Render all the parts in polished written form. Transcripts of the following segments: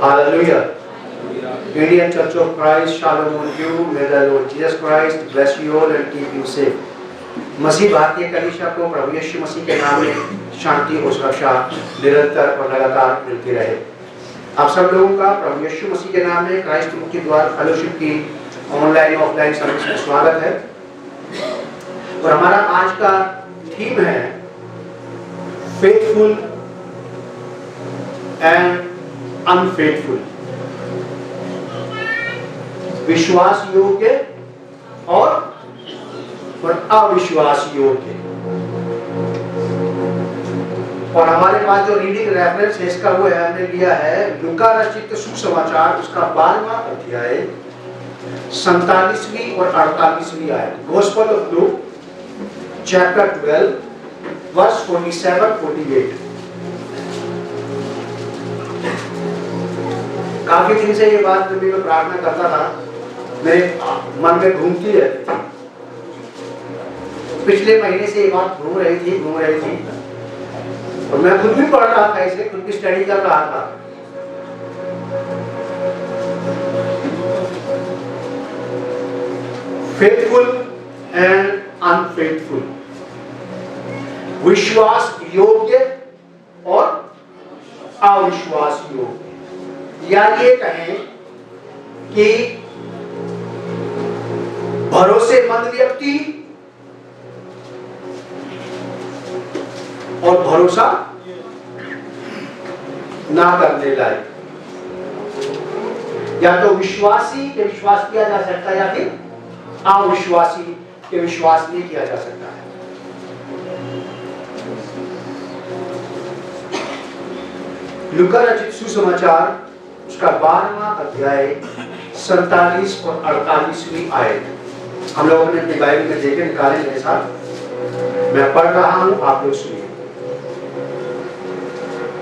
Hallelujah. Indian Church of Christ, shalom on you. May the Lord Jesus Christ bless you all and keep you safe. मसीह भारतीय कलीसिया को प्रभु यीशु मसीह के नाम में शांति और सुरक्षा निरंतर और लगातार मिलती रहे। आप सब लोगों का प्रभु यीशु मसीह के नाम में क्राइस्ट मुक्ति द्वार फेलोशिप की ऑनलाइन ऑफलाइन सर्विस में स्वागत है। और हमारा आज का थीम है फेथफुल एंड अनफेथफुल, विश्वास योग्य और अविश्वास योग्य। और हमारे पास जो रीडिंग रेफरेंस है इसका वो है, हमने लिया है लूका रचित सुसमाचार उसका 12वां अध्याय 47वीं और 48वीं आयत। Gospel of Luke chapter 12 verse 47-48। काफी दिन से ये बात जब मैं प्रार्थना करता था मेरे मन में घूमती रहती थी। पिछले महीने से ये बात घूम रही थी और मैं खुद भी पढ़ रहा था, इसे खुद भी स्टडी कर रहा था। फेथफुल एंड अनफेथफुल, विश्वास योग्य और अविश्वास योग्य, या ये कहें कि भरोसेमंद व्यक्ति और भरोसा ना करने लायक। या तो विश्वासी के विश्वास किया जा सकता है या फिर अविश्वासी के विश्वास नहीं किया जा सकता है। लूका रचित सुसमाचार उसका 12वां अध्याय 47 और 48वीं आयत हम लोग अपने बाइबल में देखे निकाले मेरे साथ। मैं पढ़ रहा हूं, आप लोग सुनिए।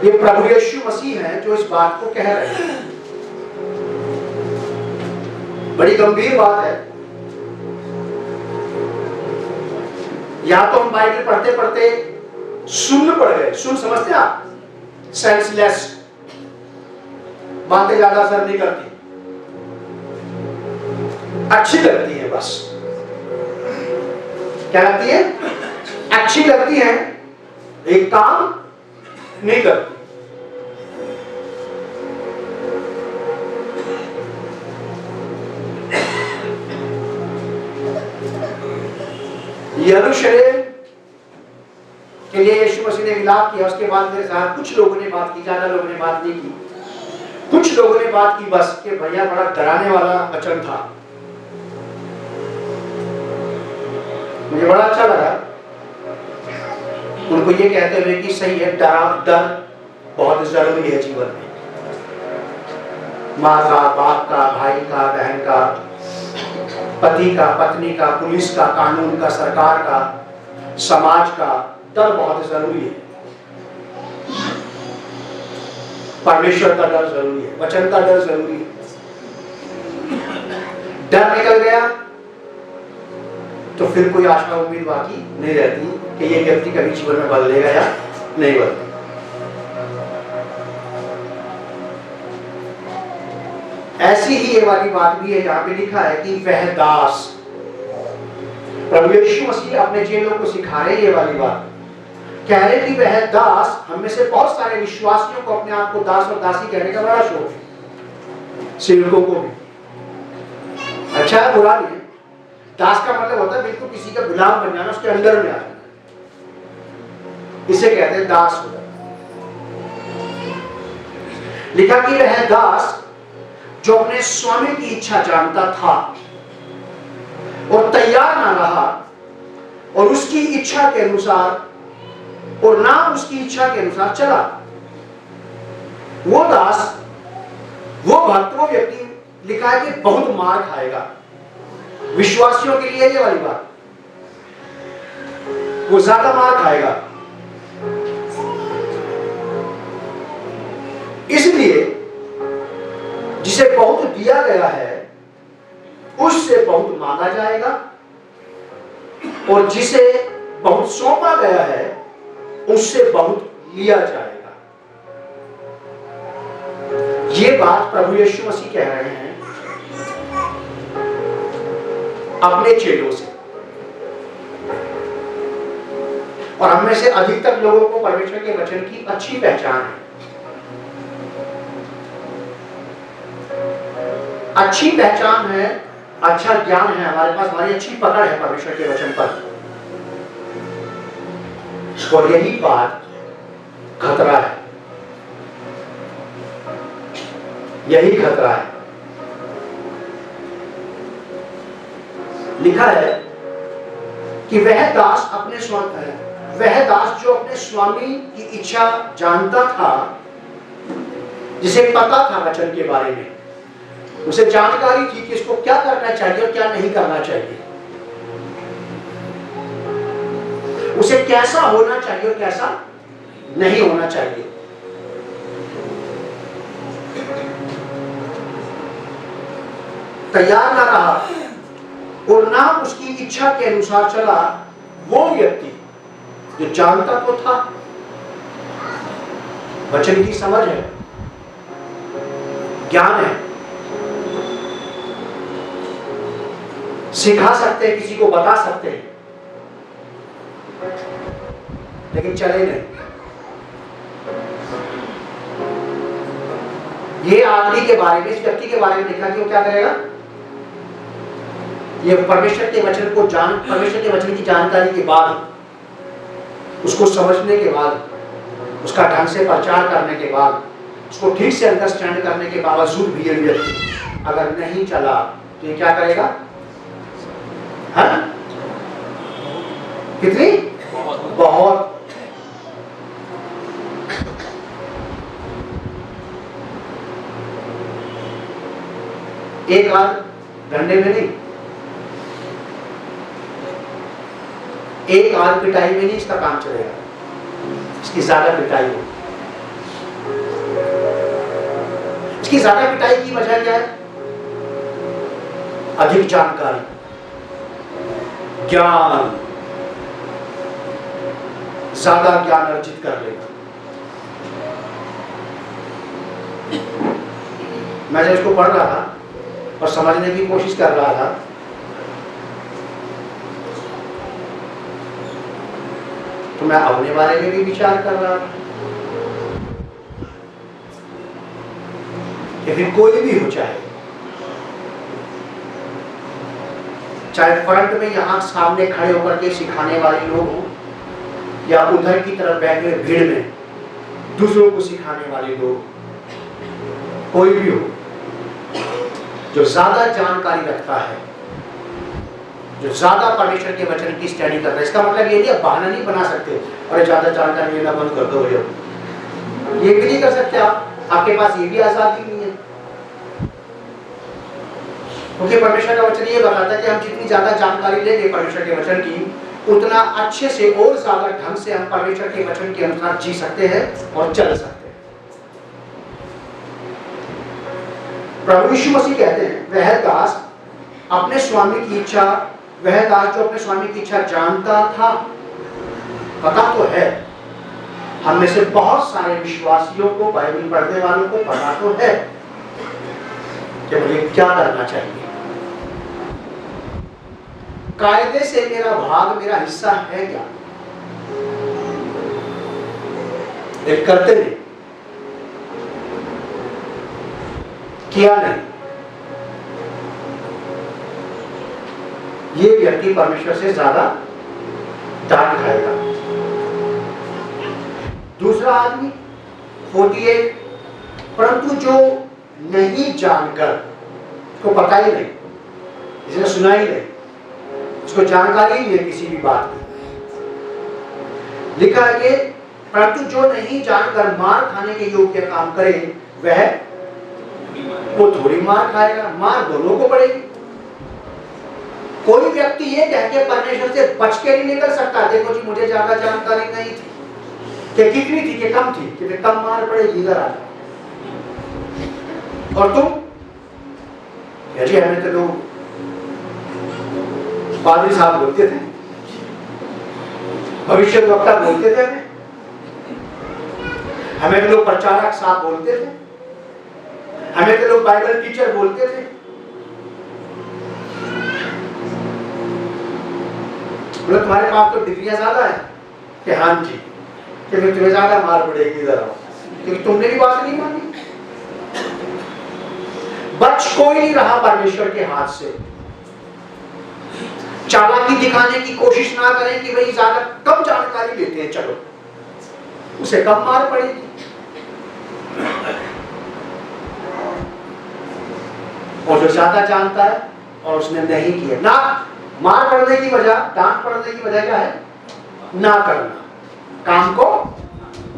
ये प्रभु यीशु मसीह हैं जो इस बात को कह रहे हैं। बड़ी गंभीर बात है। या तो हम बाइबल पढ़ते पढ़ते सुन पड़ गए, सुन समझते आप, सेंसलेस बातें ज्यादा असर नहीं करती, अच्छी लगती है, बस क्या लगती है? अच्छी लगती है, एक काम नहीं करती। यरूशलेम के लिए यीशु मसीह ने विलाप किया। उसके बाद मेरे साथ कुछ लोगों ने बात की, ज्यादा लोगों ने बात नहीं की। कुछ लोगों ने बात की बस कि भैया बड़ा डराने वाला वचन था। मुझे बड़ा अच्छा लगा उनको ये कहते हुए कि सही है, डर बहुत जरूरी है जीवन में। माँ का, बाप का, भाई का, बहन का, पति का, पत्नी का, पुलिस का, कानून का, सरकार का, समाज का डर बहुत जरूरी है। परमेश्वर का डर जरूरी है, वचन का डर जरूरी है। डर निकल गया तो फिर कोई आशा उम्मीद बाकी नहीं रहती कि ये व्यक्ति कभी जीवन में बदलेगा या नहीं बदलेगा। ऐसी ही ये वाली बात भी है, यहाँ पे लिखा है कि वह दास, प्रभु यीशु मसीह अपने चेलों को सिखा रहे ये वाली बात, कह रहे कि वह दास, हम में से बहुत सारे विश्वासियों को अपने आप को दास और दासी कहने का बड़ा शौक है, सेवकों को भी। अच्छा है, बुरा नहीं है। दास का मतलब होता है बिल्कुल किसी का गुलाम बन जाना, उसके अंदर में आ जाना, इसे कहते हैं दास हो जाना। लिखा कि वह दास जो अपने स्वामी की इच्छा जानता था और तैयार ना रहा और उसकी इच्छा के अनुसार और ना उसकी इच्छा के अनुसार चला, वो दास, वो भक्त, वो व्यक्ति लिखा है कि बहुत मार खाएगा। विश्वासियों के लिए ये वाली बात, वो ज्यादा मार खाएगा। इसलिए जिसे बहुत दिया गया है उससे बहुत मांगा जाएगा और जिसे बहुत सौंपा गया है उससे बहुत लिया जाएगा। ये बात प्रभु यीशु मसीह कह रहे हैं अपने चेलों से। और हम में से अधिकतर लोगों को परमेश्वर के वचन की अच्छी पहचान है, अच्छी पहचान है, अच्छा ज्ञान है हमारे पास, हमारी अच्छी पकड़ है परमेश्वर के वचन पर। और यही बात खतरा है, यही खतरा है। लिखा है कि वह दास जो अपने स्वामी की इच्छा जानता था, जिसे पता था वचन के बारे में, उसे जानकारी थी कि इसको क्या करना चाहिए और क्या नहीं करना चाहिए, उसे कैसा होना चाहिए और कैसा नहीं होना चाहिए। तैयार ना रहा और ना उसकी इच्छा के अनुसार चला वो व्यक्ति जो जानता तो था, वचन की समझ है, ज्ञान है, सिखा सकते हैं, किसी को बता सकते हैं, लेकिन चले नहीं। ये आदमी के बारे में, इस व्यक्ति के बारे में लिखा कि वो क्या करेगा, ये परमेश्वर के वचन को परमेश्वर के वचन की जानकारी के बाद, उसको समझने के बाद, उसका ढंग से प्रचार करने के बाद, उसको ठीक से अंडरस्टैंड करने के बावजूद भी ये व्यक्ति अगर नहीं चला तो ये क्या करेगा? हाँ? कितनी? बहुत। एक आध डंडे में नहीं, एक आध पिटाई में नहीं इसका काम चलेगा, इसकी ज्यादा पिटाई हो। इसकी ज्यादा पिटाई की वजह क्या है? अधिक जानकारी, ज्ञान, ज्यादा ज्ञान अर्जित कर लेगा। मैं जब इसको पढ़ रहा था और समझने की कोशिश कर रहा था, तो मैं अपने बारे में भी विचार कर रहा था कि फिर कोई भी हो, चाहे फ्रंट में यहाँ सामने खड़े होकर के सिखाने वाले लोग हो, या उधर की तरफ बैठे हुए भीड़ में दूसरों को सिखाने वाले लोग, कोई भी हो जो ज्यादा जानकारी रखता है, जो ज्यादा परमेश्वर के वचन की स्टडी करता है। इसका मतलब ये नहीं, बहाना नहीं बना सकते और ज्यादा जानकारी लेना बंद कर दो, ये भी नहीं कर सकते आप, आपके पास ये भी आजादी नहीं है, क्योंकि परमेश्वर का वचन ये बताता है कि हम जितनी ज्यादा जानकारी लेंगे परमेश्वर के वचन की, उतना अच्छे से और ज्यादा ढंग से हम परमेश्वर के वचन के अनुसार जी सकते हैं और चल सकते हैं। प्रभु यीशु मसीह कहते हैं, वह दास अपने स्वामी की इच्छा, वह दास जो अपने स्वामी की इच्छा जानता था, पता तो है, हम में से बहुत सारे विश्वासियों को, बाइबल पढ़ने वालों को पता तो है कि मुझे क्या करना चाहिए, कायदे से मेरा भाग, मेरा हिस्सा है क्या, एक करते नहीं, किया नहीं। ये व्यक्ति परमेश्वर से ज्यादा डांट खाएगा। दूसरा आदमी 48, परंतु जो नहीं जानकर, उसको पता ही नहीं, इसने सुना ही नहीं, उसको जानकारी ही है किसी भी बात की, लिखा है कि परंतु जो नहीं जानकर मार खाने के योग्य काम करे, वो थोड़ी मार खाएगा, मार दोनों को पड़ेगी। कोई व्यक्ति ये कह के परमेश्वर से बच के नहीं निकल सकता, देखो जी मुझे ज्यादा जानकारी नहीं थी, कि कितनी थी, कि कम थी, कि कम मार पड़ेगी, इधर आ जाओ। और तुम जी, हमें तो लोग पादरी साहब बोलते थे, भविष्यद्वक्ता बोलते थे, हमें तो लोग प्रचारक साहब बोलते थे, हमें तो लोग बाइबल टीचर बोलते थे, बोले तुम्हारे पास तो डिग्रियां ज्यादा है कि हाँ जी, कि फिर तुम्हें ज्यादा मार पड़ेगी इधर आओ, क्योंकि तुमने भी बात नहीं मानी। बच कोई नहीं रहा परमेश्वर के हाथ से। चालाकी दिखाने की कोशिश ना करें कि भाई ज्यादा कम जानकारी लेते हैं, चलो उसे कम मार पड़ेगी। और जो ज्यादा जानता है और उसने नहीं किया, ना मार पड़ने की वजह, डांट पड़ने की वजह क्या है? ना करना, काम को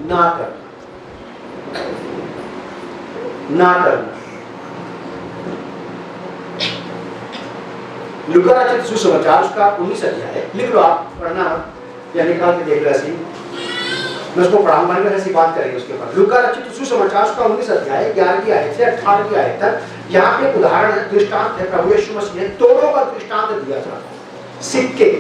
ना करना, ना करना। लूका रचित सुसमाचार उसका 19 अध्याय है, लिख लो आप, पढ़ना या निकाल के देख लो, ऐसी मैं उसको पढ़ाऊंगा, ऐसी बात करेंगे उसके ऊपर। लूका रचित सुसमाचार उसका 19 अध्याय 11वीं आयत से 18वीं आयत तक, यहाँ पे उदाहरण है, दृष्टांत है। प्रभु यीशु मसीह ने तोड़ों का दृष्टांत दिया था, सिक्के,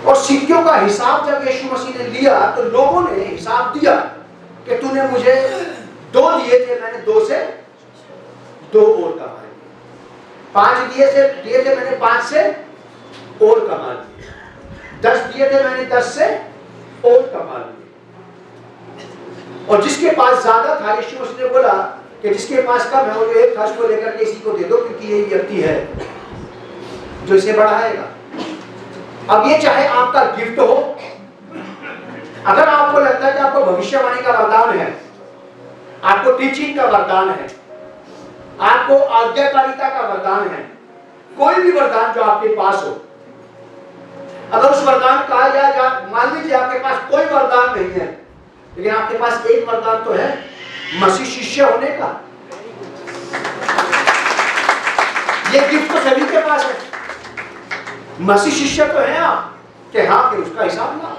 और सिक्कों का हिसाब जब यीशु मसीह ने लिया तो लोगों ने हिसाब दिया कि तूने मुझे 2 दिए थे, मैंने 2 से 2 और कमा लिए, 5 दिए थे मैंने 5 से और कमा लिए, 10 दिए थे मैंने 10 से और कमा लिए। और जिसके पास ज्यादा था, यीशु मसीह ने बोला कि जिसके पास कम है वो जो एक था उसको लेकर के इसी को दे दो, क्योंकि ये व्यक्ति है जो इसे बढ़ाएगा। अब ये चाहे आपका गिफ्ट हो, अगर आपको लगता है कि आपको भविष्यवाणी का वरदान है, आपको टीचिंग का वरदान है, आपको आज्ञाकारिता का वरदान है, कोई भी वरदान जो आपके पास हो, अगर उस वरदान का या मान लीजिए आपके पास कोई वरदान नहीं है, लेकिन आपके पास एक वरदान तो है, मसीह शिष्य होने का। ये गिफ्ट तो सभी के पास है, मसीह शिष्य तो है आप, कि हाँ, फिर उसका हिसाब ना।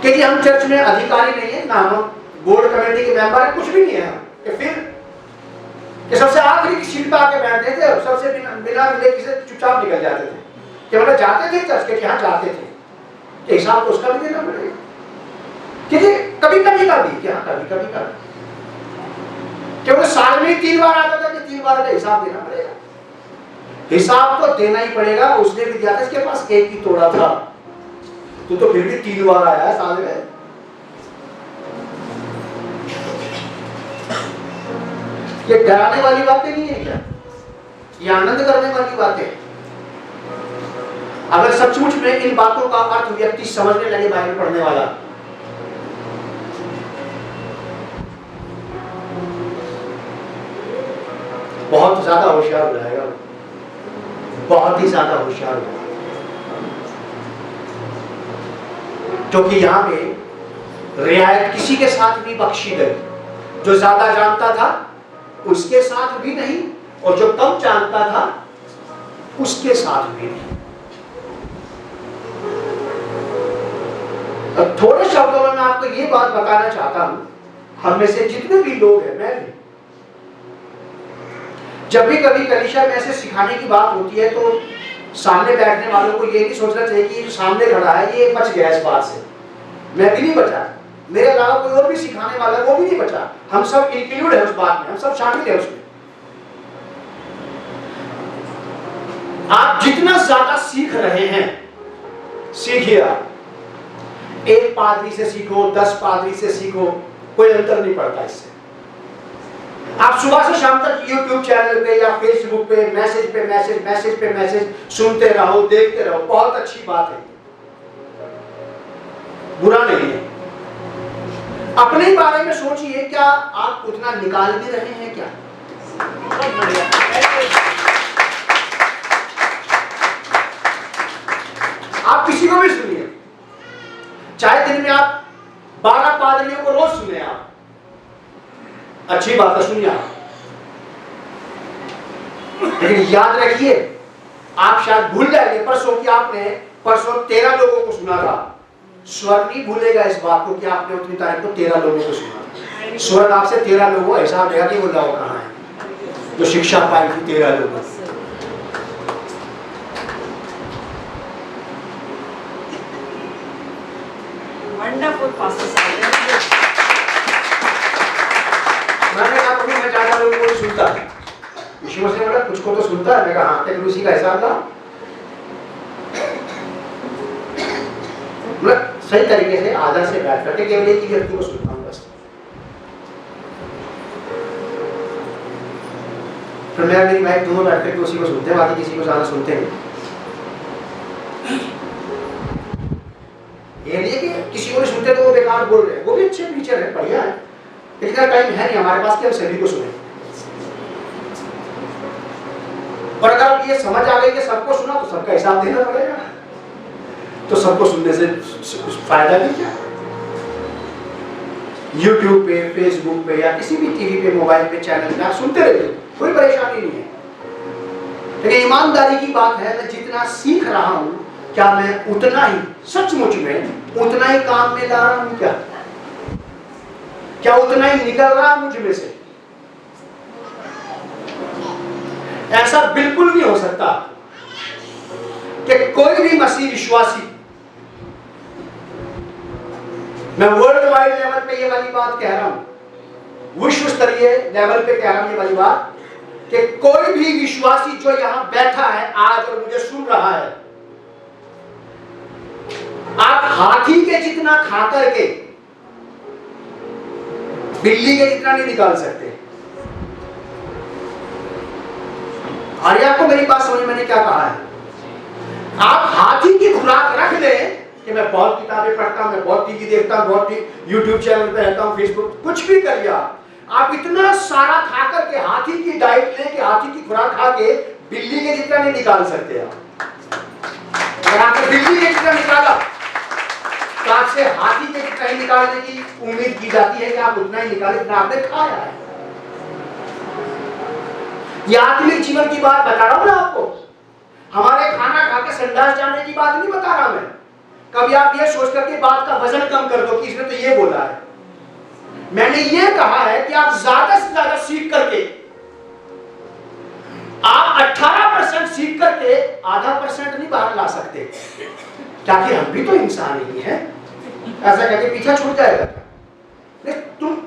क्योंकि हम चर्च में अधिकारी नहीं है, ना हम बोर्ड कमेटी के मेंबर है, कुछ भी नहीं है हम, कि फिर कि सबसे आखिरी की सीट पे आके बैठते थे और सबसे बिना मिले किसी चुपचाप निकल जाते थे, कि मतलब जाते थे चर्च के, यहाँ जाते थे, कि हिसाब तो उसका भी देना पड़ेगा, क्योंकि कभी कभी का भी, क्या कभी कभी का, क्योंकि साल में 3 बार आता था कि 3 बार का हिसाब देना पड़ेगा। हिसाब तो देना ही पड़ेगा। उसने भी दिया था, इसके पास एक ही तोड़ा था, तो फिर भी 3 बार आया साल में। ये डराने वाली बातें नहीं है क्या? ये आनंद करने वाली बातें। अगर सचमुच में इन बातों का अर्थ व्यक्ति समझने लगे बाइबल पढ़ने वाला, बहुत ज्यादा होशियार हो जाएगा, बहुत ही ज्यादा होशियार हो जाएगा। क्योंकि यहाँ पे रियायत किसी के साथ भी बख्शी गई, जो ज्यादा जानता था उसके साथ भी नहीं, और जो कम जानता था उसके साथ भी नहीं। अब थोड़े शब्दों में मैं आपको ये बात बताना चाहता हूं, हम में से जितने भी लोग हैं, मैं भी, जब भी कभी कलीसिया में ऐसे सिखाने की बात होती है तो सामने बैठने वालों को ये नहीं सोचना चाहिए कि सामने खड़ा है ये बच गया इस बात से, मैं भी नहीं बचा, मेरे अलावा कोई और भी सिखाने वाला वो भी नहीं बचा, हम सब इंक्लूड है उस बात में, हम सब शामिल है उसमें। आप जितना ज्यादा सीख रहे हैं, सीखिए। आप एक पादरी से सीखो, 10 पादरी से सीखो, कोई अंतर नहीं पड़ता इससे। आप सुबह से शाम तक YouTube चैनल पे या Facebook पे मैसेज सुनते रहो, देखते रहो, बहुत अच्छी बात है, बुरा नहीं है। अपने बारे में सोचिए, क्या आप उतना निकाल भी रहे हैं क्या? आप किसी को भी सुनिए, चाहे दिन में आप 12 पादरियों को रोज सुने, आप अच्छी बात है, सुनिए आप, लेकिन याद रखिए, आप शायद भूल जाएंगे परसों कि आपने परसों 13 लोगों को सुना था। स्वर्ग नहीं भूलेगा इस बात को कि आपने उतनी तारीख को 13 लोगों को सुना। स्वर्ग आपसे 13 लोगों ऐसा देगा कि वो लाओ कहाँ है जो शिक्षा पाई थी 13 लोगों। सुनता है। यीशु मसीह ने बोला कुछ को तो सुनता है। मैं कहा हाँ, लेकिन उसी का हिसाब था। मतलब सही तरीके से आदर से बैठ करके केवल एक ही व्यक्ति को सुनता हूँ बस। फिर मैं मेरी वाइफ दोनों बैठ करके उसी को सुनते हैं, बाकी किसी को ज्यादा सुनते नहीं। ये नहीं है कि किसी को नहीं सुनते तो वो बेकार बोल रहे हैं, वो भी अच्छे टीचर है, बढ़िया है, लेकिन टाइम है नहीं हमारे पास कि हम सभी को सुने। और अगर आप ये समझ आ गई कि सबको सुना तो सबका हिसाब देना पड़ेगा, तो सबको सुनने से फायदा नहीं क्या। YouTube पे, Facebook पे या किसी भी टीवी पे, मोबाइल पे, चैनल पे आप सुनते रहिए, कोई परेशानी नहीं है। लेकिन ईमानदारी की बात है, मैं जितना सीख रहा हूं क्या मैं उतना ही सचमुच में उतना ही काम में ला रहा हूं? क्या उतना ही निकल रहा है मुझ में से? ऐसा बिल्कुल नहीं हो सकता कि कोई भी मसीह विश्वासी, मैं वर्ल्ड वाइड लेवल पे ये वाली बात कह रहा हूं, विश्व स्तरीय लेवल पे कह रहा हूं ये वाली बात, कि कोई भी विश्वासी जो यहां बैठा है आज और मुझे सुन रहा है, आप हाथी के जितना खा करके बिल्ली के जितना नहीं निकाल सकते। और आपको मेरी बात समझ, मैंने क्या कहा है? आप हाथी की खुराक रख लें कि मैं बहुत किताबें पढ़ता हूं, मैं बहुत टीवी देखता हूं, बहुत यूट्यूब चैनल पे रहता हूं, फेसबुक, कुछ भी करिए आप इतना सारा खा करके हाथी की डाइट लेके, हाथी की खुराक खा के बिल्ली के जितना नहीं निकाल सकते आप। अगर आपने बिल्ली के जितना निकाला तो आपसे हाथी के जितना ही निकालने की उम्मीद की जाती है कि आप उतना ही निकालें जितना आपने खाया है। ये आत्मिक जीवन की बात बता रहा हूं ना आपको, हमारे खाना खा के संडास जाने की बात नहीं बता रहा मैं। कभी आप ये सोच करके बात का वजन कम कर दो कि इसने तो ये बोला है। मैंने ये कहा है कि आप ज्यादा से ज्यादा सीख करके, आप 18% सीख करके आधा % नहीं बाहर ला सकते, ताकि हम भी तो इंसान ही हैं। ऐसा करके पीछा छूट जाएगा। तुम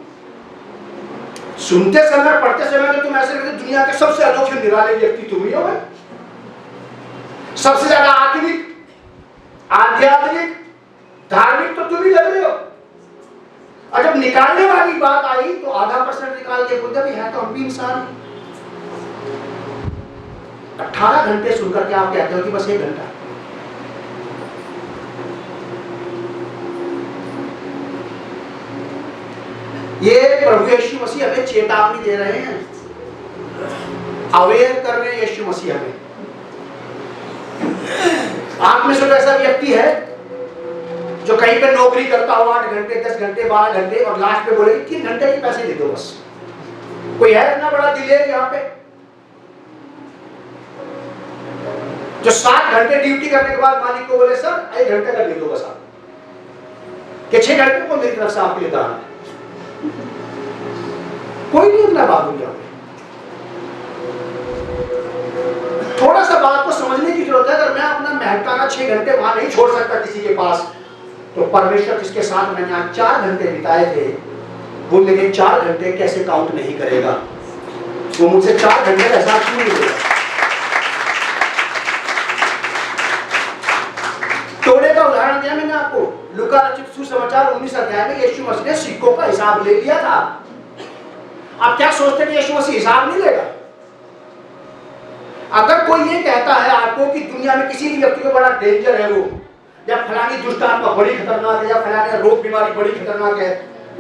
सुनते समय, पढ़ते समय तो तुम ऐसे लगते दुनिया के सबसे अनोखे निराले व्यक्ति तुम ही हो भाई, सबसे ज्यादा आत्मिक, आध्यात्मिक, धार्मिक तो तुम ही लग रहे हो। और जब निकालने वाली बात आई तो आधा % निकाल के बोलते भी है तो हम भी इंसान। 18 घंटे सुनकर के आप कहते हो कि बस 1 घंटा। ये प्रभु यीशु मसीह हमें चेतावनी दे रहे हैं, अवेयर कर रहे हैं यीशु मसीह हमें। आप में से ऐसा व्यक्ति है जो कहीं पे नौकरी करता हो 8 घंटे, 10 घंटे, 12 घंटे, और लास्ट में बोले 3 घंटे के पैसे दे दो बस। कोई है इतना बड़ा दिलेर यहाँ पे जो 7 घंटे ड्यूटी करने के बाद मालिक को बोले सर 1 घंटे का दे दो बस आप, कि 6 घंटे को मेरी तरफ से आपके लिए दान है। कोई नहीं इतना बात हुई। थोड़ा सा बात को समझने की जरूरत है। अगर मैं अपना महत्वाना 6 घंटे वहां नहीं छोड़ सकता किसी के पास, तो परमेश्वर जिसके साथ मैंने आज 4 घंटे बिताए थे, वो मेरे 4 घंटे कैसे काउंट नहीं करेगा? वो मुझसे 4 घंटे का हिसाब क्यों नहीं देगा? तोड़े का उदाहरण दिया मैंने आपको। लूका रचित सुसमाचार 19 अध्याय में यीशु मसीह ने सिक्कों का हिसाब ले लिया था। आप क्या सोचते हैं कि यीशु मसीह हिसाब नहीं लेगा? अगर कोई ये कहता है आपको कि दुनिया में किसी भी व्यक्ति को बड़ा डेंजर है वो, या फलानी दुष्ट आत्मा बड़ी खतरनाक है, या फलानी रोग बीमारी बड़ी खतरनाक है,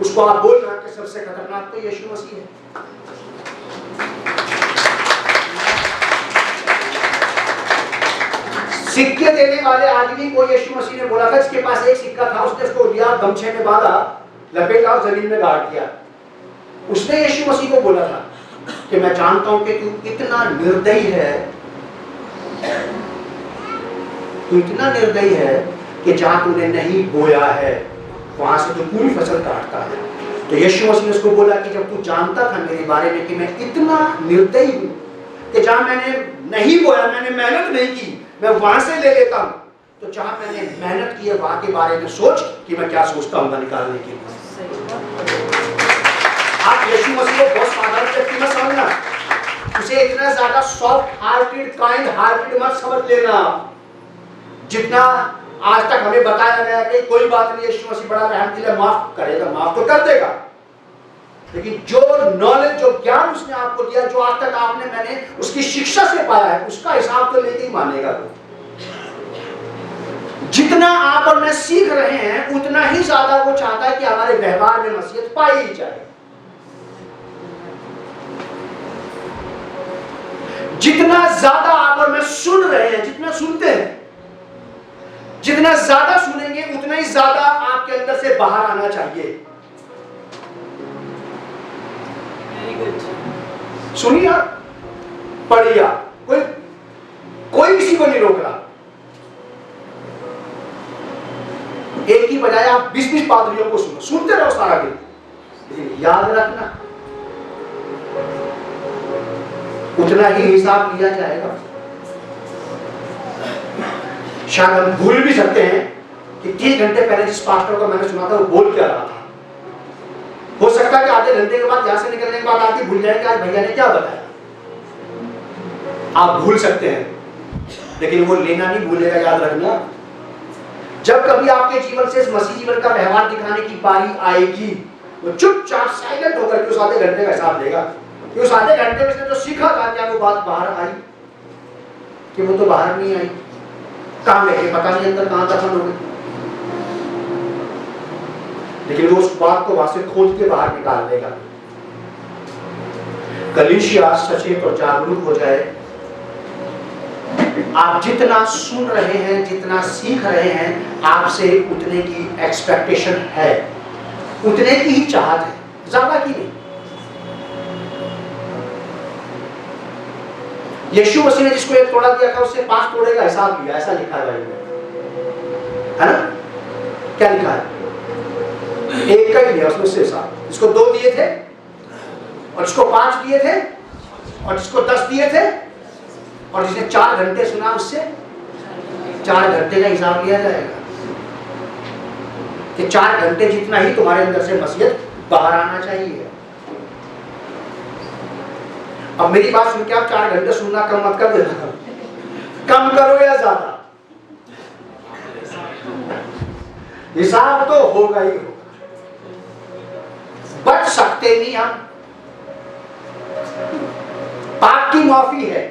उसको आप बोल रहे हैं कि सबसे खतरनाक तो यीशु मसीह है। सिक्के देने वाले आदमी को यीशु मसीह ने बोला था, इसके पास एक सिक्का था, उसने उसको लिया, गमछे में बांधा, लपेटा और जमीन में गाड़ दिया। उसने यीशु मसीह को बोला था कि मैं जानता हूं कि तू इतना निर्दयी है, तू इतना निर्दयी है कि जहां तूने नहीं बोया है वहां से तू पूरी फसल काटता है। तो यीशु मसीह ने उसको बोला कि जब तू जानता था मेरे बारे में कि मैं इतना निर्दयी हूं कि जहां मैंने नहीं बोया, मैंने मेहनत नहीं की, मैं वहां से ले लेता हूं, तो जहां मैंने मेहनत की है वहां के बारे में सोच कि मैं क्या सोचता हूं निकालने के लिए। आप यीशु मसीह को बहुत साधारण व्यक्ति में समझना, उसे इतना ज्यादा सॉफ्ट हार्टेड, काइंड हार्टेड मत समझ लेना। जितना आज तक हमें बताया गया कि कोई बात नहीं, यीशु मसीह बड़ा रहमदिल है, माफ करेगा, माफ तो कर देगा, लेकिन जो नॉलेज, जो ज्ञान उसने आपको दिया, जो आज तक आपने मैंने उसकी शिक्षा से पाया है, उसका हिसाब तो लेके ही मानेगा। जितना आप और मैं सीख रहे हैं उतना ही ज्यादा वो चाहता है कि हमारे व्यवहार में मसीहत पाई ही जाए। जितना ज्यादा आप और मैं सुन रहे हैं, जितना सुनते हैं, जितना ज्यादा सुनेंगे उतना ही ज्यादा आपके अंदर से बाहर आना चाहिए। सुनिए, पढ़िए, कोई किसी को नहीं रोक रहा। एक ही बजाय आप 20-20 पादरियों को सुनो, सुनते रहो सारा दिन, लेकिन याद रखना उतना ही हिसाब लिया जाएगा। शायद हम भूल भी सकते हैं कि 3 घंटे पहले जिस पास्टर को मैंने सुना था वो बोल क्या रहा था। हो सकता है कि आधे घंटे के बाद यहां से निकलने के बाद आके भूल जाए कि आज भैया ने क्या बताया। आप भूल सकते हैं, लेकिन वो लेना नहीं भूलेगा, याद रखना। जब कभी आपके जीवन से इस मसीह जीवन का व्यवहार दिखाने की बारी आएगी, वो चुपचाप साइलेंट होकर के उस आधे घंटे का हिसाब लेगा कि उस आधे घंटे में से जो सीखा था, क्या वो बात बाहर आई कि वो तो बाहर नहीं आई, कहां गए पता नहीं, अंदर कहां दफन हो गए। लेकिन वो उस बात को वहां से खोज के बाहर निकाल देगा। कलीसिया सचेत और जागरूक हो जाए। आप जितना सुन रहे हैं, जितना सीख रहे हैं, आपसे उतने की एक्सपेक्टेशन है, उतने की ही चाहत है, ज्यादा की नहीं। यीशु मसीह ने जिसको एक तोड़ा दिया था उससे 5 तोड़े का हिसाब लिया, ऐसा लिखा है ना? क्या लिखा है? एक का ही लिया उसमें से हिसाब। जिसको 2 दिए थे और जिसको 5 दिए थे और जिसको 10 दिए थे और जिसने 4 घंटे सुना उससे 4 घंटे का हिसाब लिया जाएगा कि 4 घंटे जितना ही तुम्हारे अंदर से मसीहत बाहर आना चाहिए। अब मेरी बात सुन के आप 4 घंटे सुनना कम मत कर देना, कम करो या ज्यादा, हिसाब तो होगा ही होगा। बच सकते नहीं हम, पाप की माफी है,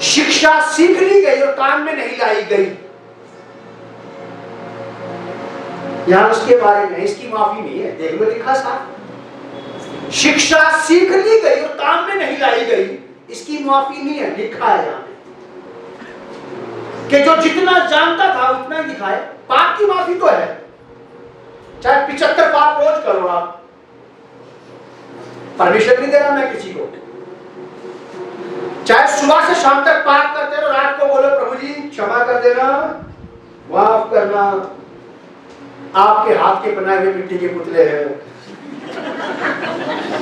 शिक्षा सीख ली गई और काम में नहीं लाई गई। यहां उसके बारे में इसकी माफी नहीं है, देख में लिखा साफ, शिक्षा सीख ली गई और काम में नहीं लाई गई, इसकी माफी नहीं है, लिखा है यहां कि जो जितना जानता था उतना ही दिखाए। पाप की माफी तो है, चाहे 75 पाप रोज करो आप, परमिशन नहीं दे रहा मैं किसी को। चाहे सुबह से शाम तक पाप करते रहो, रात को बोलो प्रभु जी क्षमा कर देना, माफ करना, आपके हाथ के बनाए हुए मिट्टी के पुतले हैं,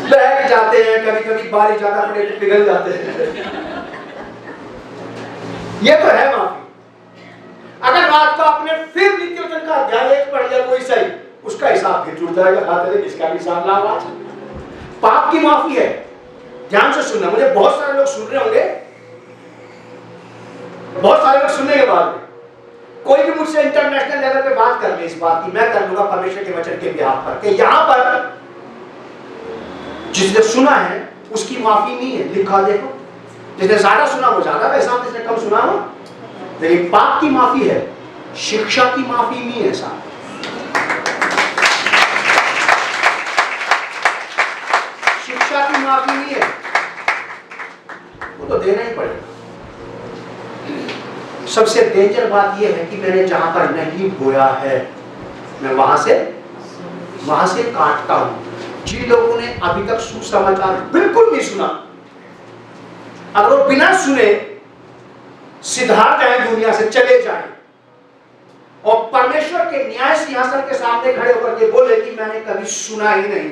बह जाते हैं, कभी कभी बारिश ज्यादा पड़े तो पिघल जाते हैं। ये तो है माफी। अगर रात को आपने फिर नित्य वचन का अध्याय 1 पढ़ लिया कोई सही, उसका हिसाब फिर जुड़ जाएगा, खाते किसका भी हिसाब लाओ। आज पाप की माफी है, ध्यान से सुनना। मुझे बहुत सारे लोग सुन रहे होंगे, बहुत सारे लोग सुनने के बाद में कोई भी मुझसे इंटरनेशनल लेवल पे बात कर ले इस बात की, मैं कर लूंगा परमेश्वर के वचन के बिहाफ पर कि यहां पर जिसने सुना है उसकी माफी नहीं है, लिखा देखो। जिसने ज्यादा सुना वो ज्यादा का हिसाब, जिसने कम सुना हो, लेकिन पाप की माफी है, शिक्षा की माफी नहीं है साहब। शिक्षा की माफी नहीं है, वो तो देना ही पड़ेगा। सबसे डेंजर बात यह है कि मैंने जहां पर नहीं बोया है मैं वहां से काटता हूं। जिन लोगों ने अभी तक सुसमाचार बिल्कुल नहीं सुना, अगर वो बिना सुने सिधार जाए, दुनिया से चले जाए और परमेश्वर के न्याय सिंहासन के सामने खड़े होकर के बोले कि मैंने कभी सुना ही नहीं,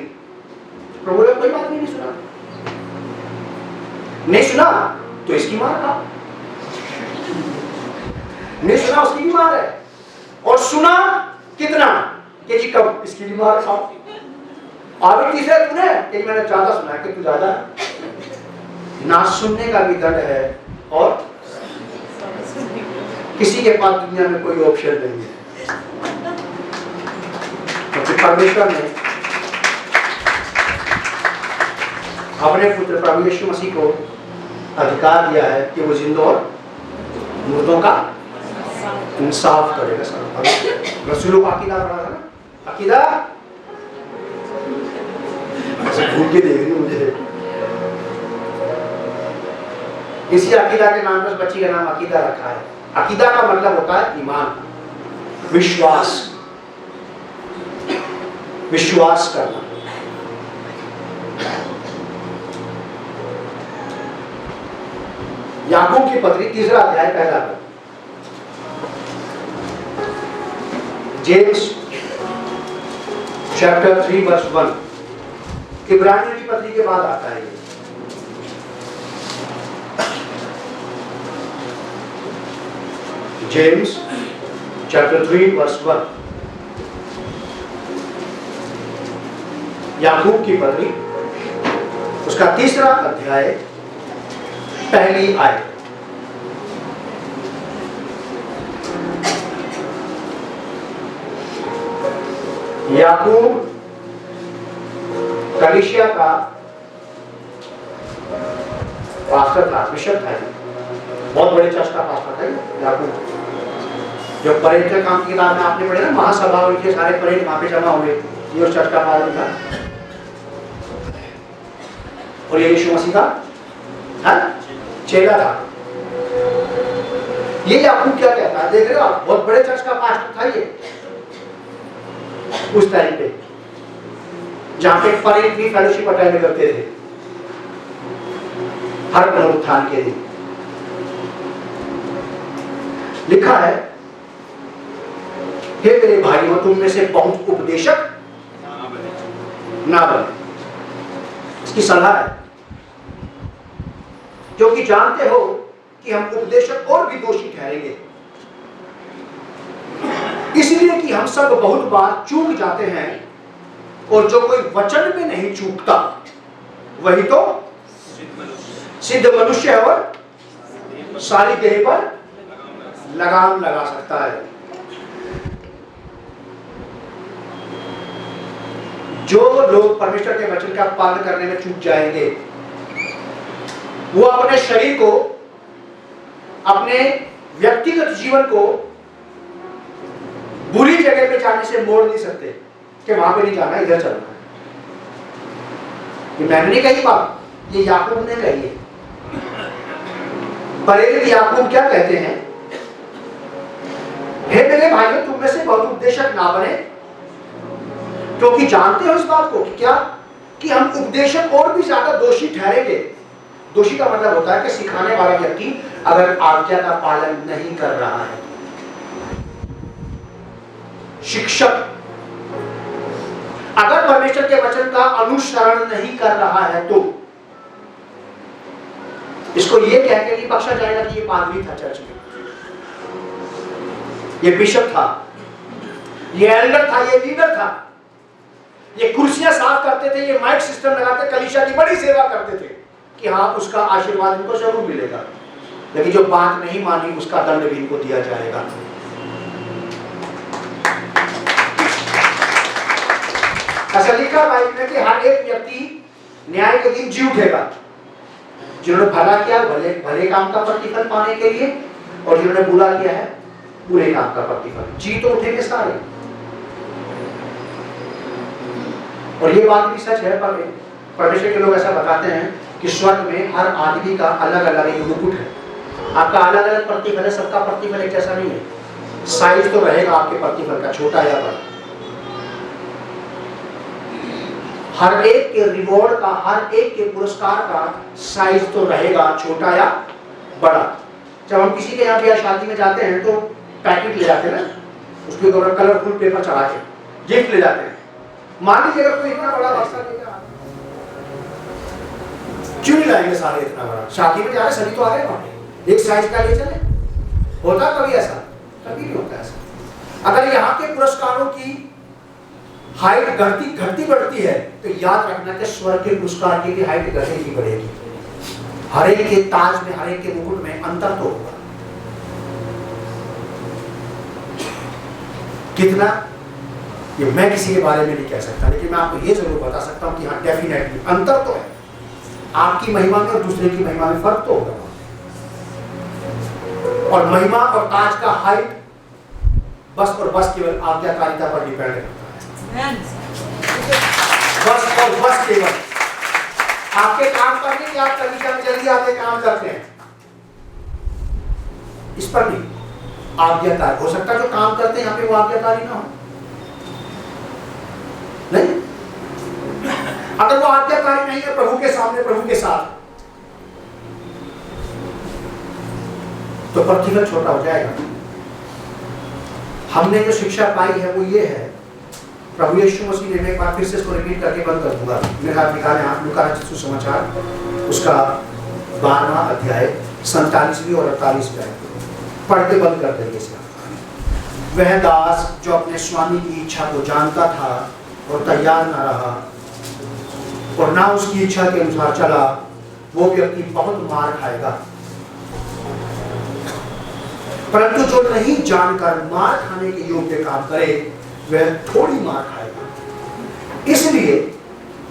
प्रभु ने कोई बात नहीं सुना, नहीं सुना तो इसकी मार खा, नहीं सुना उसकी भी मार है, और सुना कितना कि जी कब, इसकी भी मार खाओ। अभी तीसरे तूने कि मैंने ज्यादा सुना कि तू ज्यादा, ना सुनने का भी दंड है, और किसी के पास दुनिया में कोई ऑप्शन नहीं है। क्योंकि परमेश्वर ने अपने पुत्र प्रभु यीशु मसीह को अधिकार दिया है कि वो जिंदों और मुर्दों का इंसाफ करेगा। रसूलों का अकीदा पढ़ा था ना, अकीदा घूम के देख रही मुझे। इसी अकीदा के नाम पर उस बच्ची का नाम अकीदा रखा है। अकीदा का मतलब होता है ईमान, विश्वास, विश्वास करना। याकूब की पत्री 3 अध्याय 1 पद, जेम्स चैप्टर 3 वर्स 1, इब्रानियों की पत्री के बाद आता है। जेम्स चैप्टर 3 वर्स 1, याकूब की पत्री उसका 3 अध्याय 1 आयत। याकूब कलीसिया का पास्टर था, बिशप था, बहुत बड़े चर्च का पास्टर था याकूब। जो परेड के काम की किताब में आपने पढ़े ना, महासभा के सारे परेड वहां पे जमा हुए, ये उस चर्च का पादरी था, और ये यीशु मसीह का चेला था। ये याकूब क्या कहता है, देख रहे हो आप, बहुत बड़े चर्च का पास्टर था ये उस टाइम पे, जहां पे परेड भी फेलोशिप अटेंड करते थे हर पुनरुत्थान के दिन। लिखा है, हे मेरे भाइयों, तुम में से बहुत उपदेशक ना बने। इसकी सलाह है, जो कि जानते हो कि हम उपदेशक और भी दोषी ठहरेंगे, इसलिए कि हम सब बहुत बार चूक जाते हैं, और जो कोई वचन में नहीं चूकता वही तो सिद्ध मनुष्य है और सारी देह पर लगाम लगा सकता है। जो लोग परमेश्वर के वचन का पालन करने में चूक जाएंगे, वो अपने शरीर को, अपने व्यक्तिगत जीवन को बुरी जगह पे जाने से मोड़ नहीं सकते कि वहां पे नहीं जाना, इधर चलना है। ये मैंने नहीं कही बात, ये याकूब ने कही है। प्रेरित याकूब क्या कहते हैं, हे मेरे भाइयों, तुम में से बहुत उपदेशक ना बने, क्योंकि जानते हो इस बात को कि क्या, कि हम उपदेशक और भी ज्यादा दोषी ठहरेंगे। दोषी का मतलब होता है कि सिखाने वाला व्यक्ति अगर आज्ञा का पालन नहीं कर रहा है। शिक्षक अगर परमेश्वर के वचन का अनुसरण नहीं कर रहा है, तो इसको यह कह के नहीं बख्शा जाएगा कि ये पादरी था चर्च में, ये बिशप था, ये एल्डर था, ये लीडर था, ये कुर्सियां साफ करते थे, ये माइक सिस्टम लगाते, कलीसिया की बड़ी सेवा करते थे, कि हाँ उसका आशीर्वाद इनको जरूर मिलेगा। लेकिन जो बात नहीं मानी उसका दंड भी इनको दिया जाएगा। ऐसा लिखा बाइबल में कि हर एक व्यक्ति न्याय के दिन जी उठेगा, जिन्होंने भला किया भले भले काम का प्रतिफल पाने के लिए, और जिन्होंने बुरा किया है बुरे काम का प्रतिफल, जी तो उठेंगे सारे। और ये बात भी सच है, पर परमेश्वर के लोग ऐसा बताते हैं कि स्वर्ग में हर आदमी का अलग अलग एक मुकुट है, आपका अलग अलग प्रतिफल है, सबका प्रतिफल एक जैसा नहीं है। साइज तो रहेगा आपके प्रतिफल का, छोटा या बड़ा। हर एक के रिवॉर्ड का, हर एक के पुरस्कार का साइज तो रहेगा, छोटा या बड़ा। जब हम किसी के यहाँ ब्याह शादी में जाते हैं तो पैकेट ले जाते हैं ना, उसके ऊपर कलरफुल पेपर चढ़ा के गिफ्ट ले जाते हैं। मान लीजिए अगर कोई इतना बड़ा बक्सा लेकर क्यों नहीं लाएंगे सारे इतना बड़ा, शादी में जा रहे सभी तो आ रहे हैं, एक साइज का ले चले। होता कभी ऐसा? कभी नहीं होता ऐसा। अगर यहाँ के पुरस्कारों की हाइट घटती बढ़ती है, तो याद रखना कि स्वर्ग के पुरस्कार की भी हाइट घटेगी बढ़ेगी। हर एक के ताज में, हर एक के मुकुट में अंतर तो होगा। कितना, ये मैं किसी के बारे में नहीं कह सकता, लेकिन मैं आपको ये जरूर बता सकता हूं कि हाँ डेफिनेटली अंतर तो है। आपकी महिमा में और दूसरे की महिमा में फर्क तो होगा। और महिमा और ताज का हाइट बस और बस केवल आज्ञाकारिता पर डिपेंड करता है। बस और बस केवल आपके काम पर नहीं कि आप कलीसिया में जल्दी आके काम करते हैं, इस पर नहीं। आज्ञाकारी हो सकता है जो काम करते हैं यहाँ पे वो आज्ञाकारी ना हो, नहीं। अगर वो आज्ञाकारी नहीं है प्रभु के सामने, प्रभु के साथ, तो प्रतिफल छोटा हो जाएगा। हमने जो शिक्षा पाई है वो ये है, प्रभु यीशु मसीह ने, एक बार फिर से इसको रिपीट करके बंद कर दूंगा। मेरे हाथ निकाले आप लूका रचित सुसमाचार उसका 12वां अध्याय 47वीं और 48वीं आयत पढ़ के बंद कर देंगे इसका। वह दास जो अपने स्वामी की इच्छा को जानता था और तैयार न रहा और ना उसकी इच्छा के अनुसार चला, वो व्यक्ति बहुत मार खाएगा। परंतु जो नहीं जानकर मार खाने के योग्य काम करे वह थोड़ी मार खाएगा। इसलिए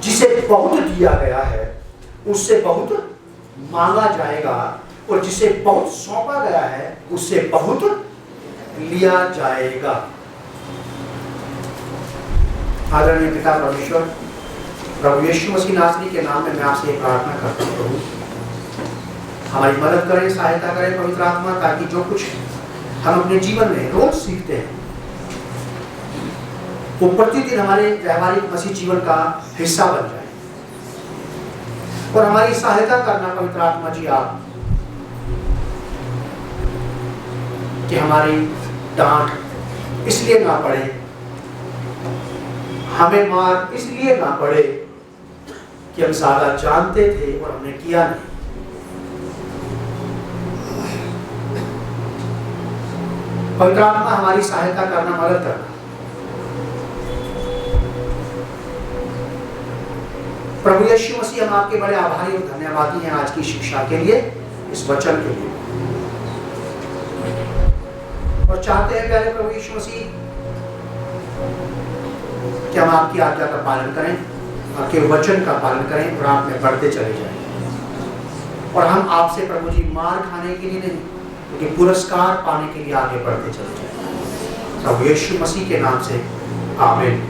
जिसे बहुत दिया गया है उससे बहुत मांगा जाएगा, और जिसे बहुत सौंपा गया है उससे बहुत लिया जाएगा। आदरणीय पिता परमेश्वर, प्रभु यीशु मसीह नासरी के नाम में मैं आपसे एक प्रार्थना करता हूँ, प्रभु हमारी मदद करें, सहायता करें पवित्र आत्मा, ताकि जो कुछ हम अपने जीवन में रोज सीखते हैं वो प्रतिदिन हमारे व्यवहारिक मसीह जीवन का हिस्सा बन जाए। और हमारी सहायता करना पवित्र आत्मा जी आप, कि हमारी डांट इसलिए ना पड़े, हमें मार इसलिए ना पड़े कि हम ज्यादा जानते थे और हमने किया नहीं। पवित्र आत्मा हमारी सहायता करना, मदद करना। प्रभु यीशु मसीह, हम आपके बड़े आभारी और धन्यवादी हैं आज की शिक्षा के लिए, इस वचन के लिए, और चाहते हैं प्यारे प्रभु यीशु मसीह कि हम आपकी आज्ञा का पालन करें, आपके वचन का पालन करें और आप में बढ़ते चले जाएं। और हम आपसे प्रभु जी मार खाने के लिए नहीं, क्योंकि पुरस्कार पाने के लिए आगे बढ़ते चले जाएं। प्रभु यीशु मसीह के नाम से आमीन।